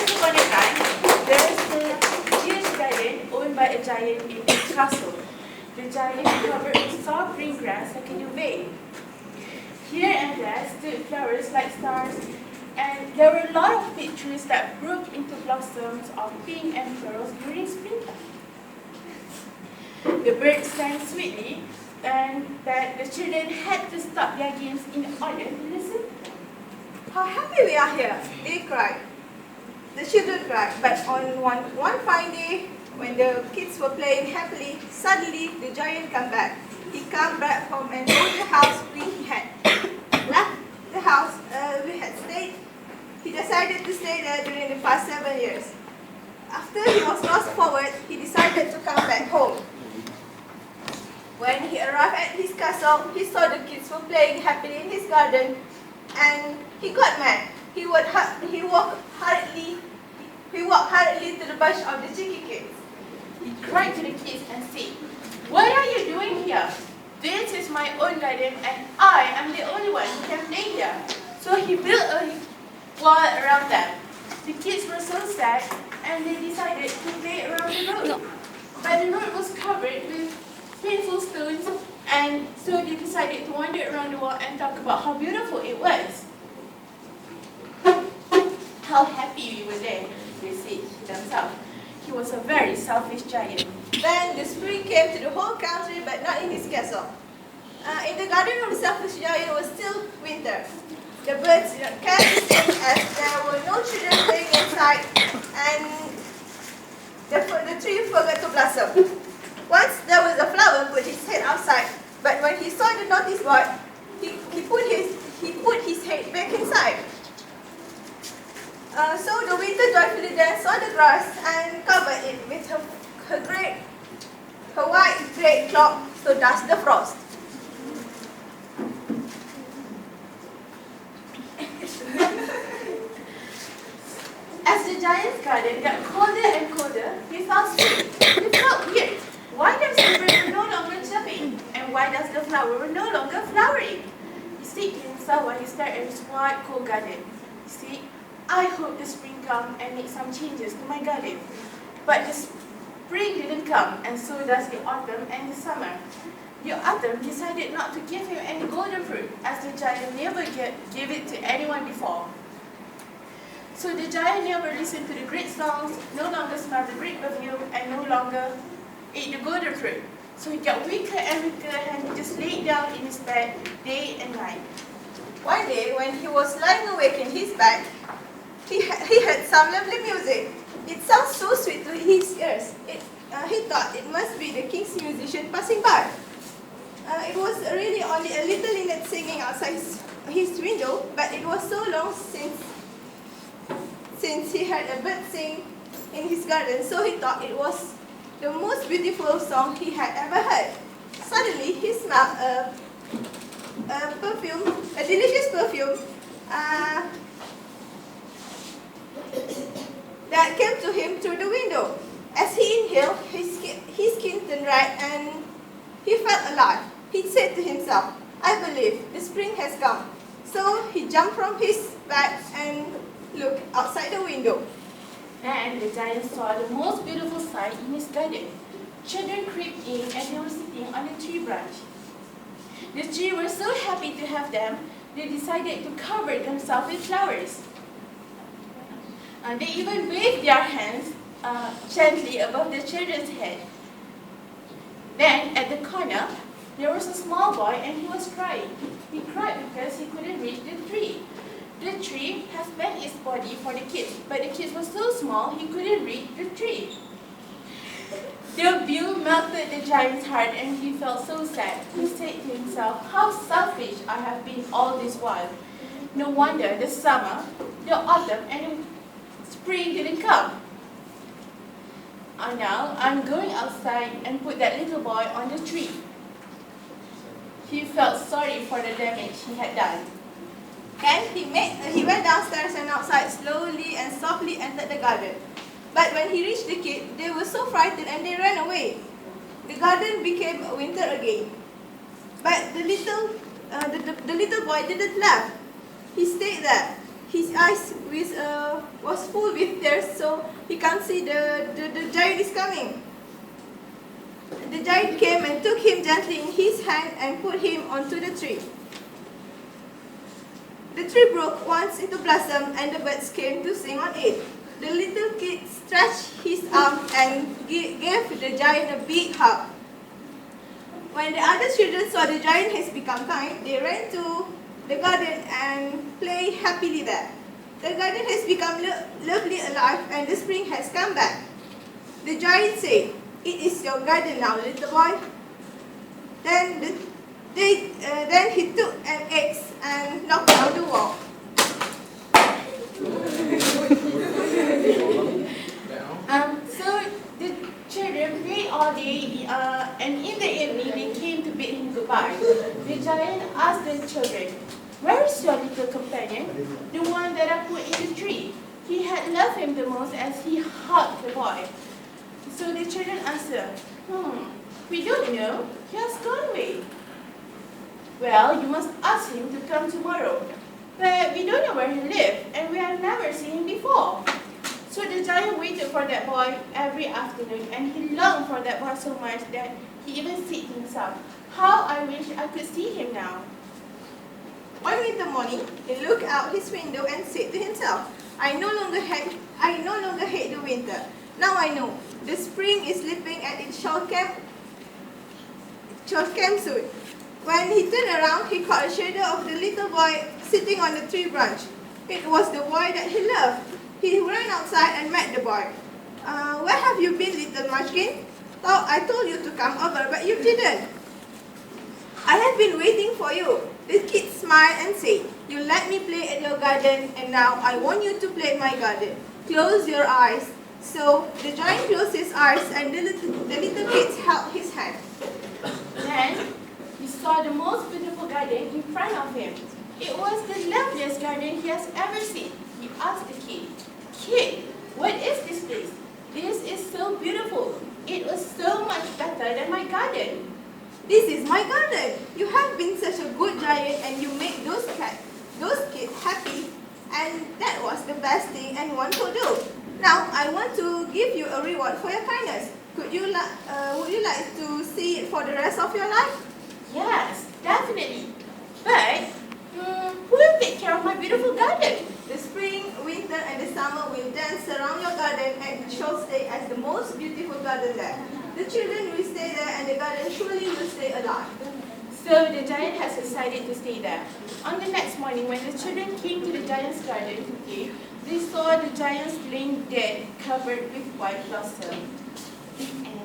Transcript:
Once upon a time, there was a huge garden owned by a giant in a castle. The giant covered with soft green grass like a duvet. Here and there stood flowers like stars, and there were a lot of big trees that broke into blossoms of pink and pearls during springtime. The birds sang sweetly, and that the children had to stop their games in order to listen. How happy we are here, they cried. The children cried, but on one fine day, when the kids were playing happily, suddenly the giant came back. He came back home and told the house we had left the house we had stayed. He decided to stay there during the past 7 years. After he was lost forward, he decided to come back home. When he arrived at his castle, he saw the kids were playing happily in his garden, and he got mad. He walked hurriedly to the bunch of the cheeky kids. He cried to the kids and said, "What are you doing here? This is my own garden and I am the only one who can play here." So he built a wall around them. The kids were so sad and they decided to play around the road. But the road was covered with painful stones, and so they decided to wander around the wall and talk about how beautiful it was. How happy we were there, they said to themselves. He was a very selfish giant. Then the spring came to the whole country, but not in his castle. In the garden of the selfish giant was still winter. The birds did not care to sing as there were no children playing inside, and the tree forgot to blossom. Once there was a flower put his head outside, but when he saw the notice board, he put his head back inside. So the winter joyfully danced on the grass and covered it with her white great cloak, so does the frost. As the giant's garden got colder and colder, he felt sick. He felt weird. Why does the bird no longer chirping? And why does the flower no longer flowering? He said to himself while he stared at his white, cold garden. He said, "I hope the spring comes and makes some changes to my garden." But the spring didn't come, and so does the autumn and the summer. The autumn decided not to give him any golden fruit, as the giant never gave it to anyone before. So the giant never listened to the great songs, no longer smelled the great perfume, and no longer ate the golden fruit. So he got weaker and weaker, and he just laid down in his bed day and night. One day, when he was lying awake in his bed, he heard some lovely music. It sounds so sweet to his ears. He thought it must be the king's musician passing by. It was really only a little linnet singing outside his window, but it was so long since he heard a bird sing in his garden, so he thought it was the most beautiful song he had ever heard. Suddenly, he smelled a delicious perfume that came to him through the window. As he inhaled, his skin turned red and he felt alive. He said to himself, "I believe the spring has come." So he jumped from his bed and looked outside the window. Then the giant saw the most beautiful sight in his garden. Children crept in and they were sitting on a tree branch. The trees were so happy to have them, they decided to cover themselves with flowers. They even waved their hands gently above the children's head. Then at the corner, there was a small boy and he was crying. He cried because he couldn't reach the tree. The tree has bent its body for the kids, but the kids were so small he couldn't reach the tree. The view melted the giant's heart and he felt so sad. He said to himself, "How selfish I have been all this while. No wonder the summer, the autumn, and the spring didn't come. Now I'm going outside and put that little boy on the tree." He felt sorry for the damage he had done. Then he went downstairs and outside, slowly and softly entered the garden. But when he reached the kids, they were so frightened and they ran away. The garden became winter again. But the little boy didn't laugh. He stayed there. His eyes was full with tears, so he can't see the giant is coming. The giant came and took him gently in his hand and put him onto the tree. The tree broke once into blossom and the birds came to sing on it. The little kid stretched his arm and gave the giant a big hug. When the other children saw the giant has become kind, they ran to the garden and played happily there. The garden has become lovely alive and the spring has come back. The giant said, "It is your garden now, little boy." Then he took an axe and knocked down the wall. So the children played all day, and in the evening they came to bid him goodbye. The giant asked the children, "Where is your little companion, the one that I put in the tree?" He had loved him the most as he hugged the boy. So the children answered, "We don't know. He has gone away." "Well, you must ask him to come tomorrow. But we don't know where he lived, and we have never seen him before." So the giant waited for that boy every afternoon, and he longed for that boy so much that he even said to himself, "How I wish I could see him now." One winter morning, he looked out his window and said to himself, I no longer hate the winter. Now I know. The spring is sleeping at its short camp soon." When he turned around, he caught a shadow of the little boy sitting on the tree branch. It was the boy that he loved. He ran outside and met the boy. "Where have you been, little munchkin? I told you to come over, but you didn't." "I have been waiting for you." The kid smiled and said, "You let me play at your garden, and now I want you to play in my garden. Close your eyes." So the giant closed his eyes, and the little kid held his hand. Then he saw the most beautiful garden in front of him. It was the loveliest garden he has ever seen. He asked the kid, "Kid, what is this place? This is so beautiful. It was so much better than my garden." "This is my garden. You have been such a good giant and you make those kids happy, and that was the best thing anyone could do. Now I want to give you a reward for your kindness. Would you like to see it for the rest of your life?" "Yes, definitely. But who will take care of my beautiful garden?" "The spring, winter, and the summer will dance around your garden, and it shall stay as the most beautiful garden there. The children will stay there, and the garden surely will stay alive." So the giant has decided to stay there. On the next morning, when the children came to the giant's garden to play, they saw the giant laying dead, covered with white blossom. The end.